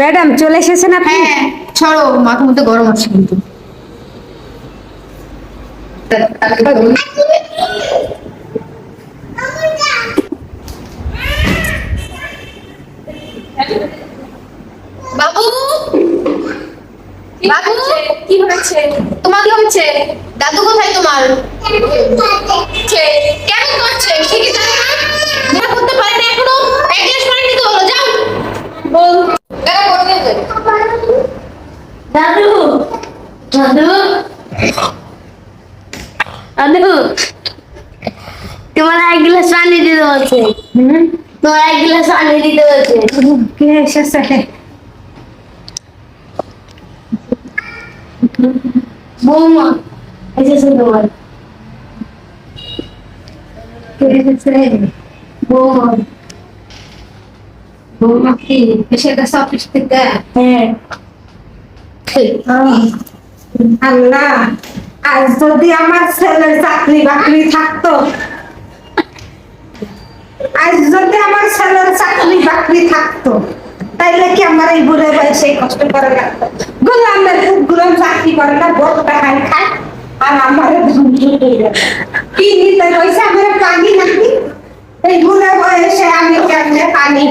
Madam চলে এসেছেন আপনি? হ্যাঁ, ছড়ো, মাথার মধ্যে গরম আছে কিন্তু। বাবু, বাবু, কি হয়েছে? তোমার কি হচ্ছে? দাদু কোথায় তোমার? কেন করছে? সে কি জানে না? মনে করতে পারে না এখনো? এক গ্লাস পানি দিতে বলো, যাও। বল, দাদা বল নিয়ে যাও। দাদু, দাদু, দাদু, তোমার এক গ্লাস পানি দিতে বলছে। তোমার এক গ্লাস পানি দিতে বলছে। কে এসেছে? বৌমা এসেছে তোমার। কে এসেছে? বৌমা। বৌমা কি এসে গেছে অফিস থেকে? হ্যাঁ। আল্লাহ, আজ যদি আমার ছেলের চাকরি বাকরি থাকতো, আজ যদি আমার ছেলের চাকরি বাকরি থাকতো, তাইলে কি আমার এই বুড়ে বয়সে এই কষ্ট করে লাগতো? গোলামের গুলো চাকরি করে না, বড় টাকায় খায়, আর আমার কি নিতে পয়সা আমার পানি নাকি? এই বুড়ে বয়সে আমি কেমনে পানি?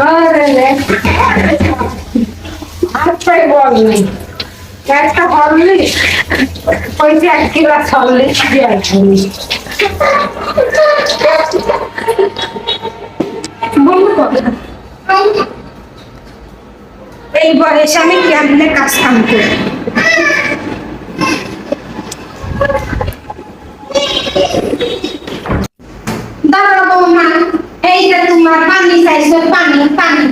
আরে রে, আর তাই বলনি, একটা হরলিক্স, ওই যে 1 গ্লাস হরলিক্স দিয়ে আসবি। বলবো কথা, এই বয়সে আমি কেমনে কাজ কাম করি? দাঁড়াও বৌমা, এই যে তোমার পানি চাইছো, পানি পানি।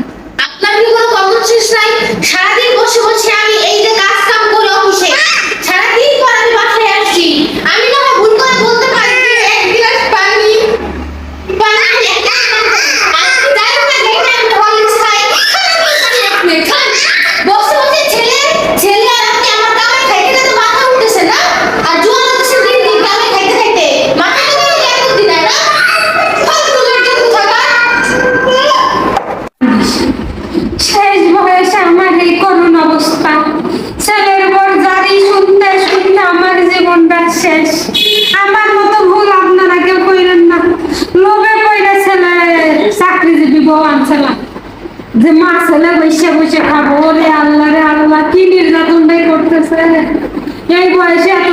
আপনার কি কোনো কমন সেন্স নাই? সারাদিন বসে বসে আমি এই যে কাজ কাম করি অফিসে, সারাদিন পর আমি বাসায় আসছি, আমি না হয় ভুল করে বলতে পারি যে এক গ্লাস পানি, পানি, আপনি জানেন না দেখে আমি হরলিক্স খাই, আপনি খান। বসে বসে ছেলে আর আপনি আমার কামে খাইতে খাইতে মাথা উঠতেছে না? আর জোয়ান হচ্ছে দিন দিন কামে খাইতে খাইতে মাথা তো একদম দিনাই না? ফালতু লোকজন কোথাকার। শেষ বয়সে আমার এই করুণ অবস্থা, ছেলের পর জারি শুনতে শুনতে আমার জীবনটা শেষ। আমার মতো ভুল আপনারা কেউ কইলেন না। লোভে পড়ে ছেলে চাকরিজীবী বউ আনছিলাম, যে মা ছেলে বসে বসে খাবো। ওরে আল্লাহ রে আল্লাহ, কি নির্যাতনটাই করতেছে এই বয়সে এত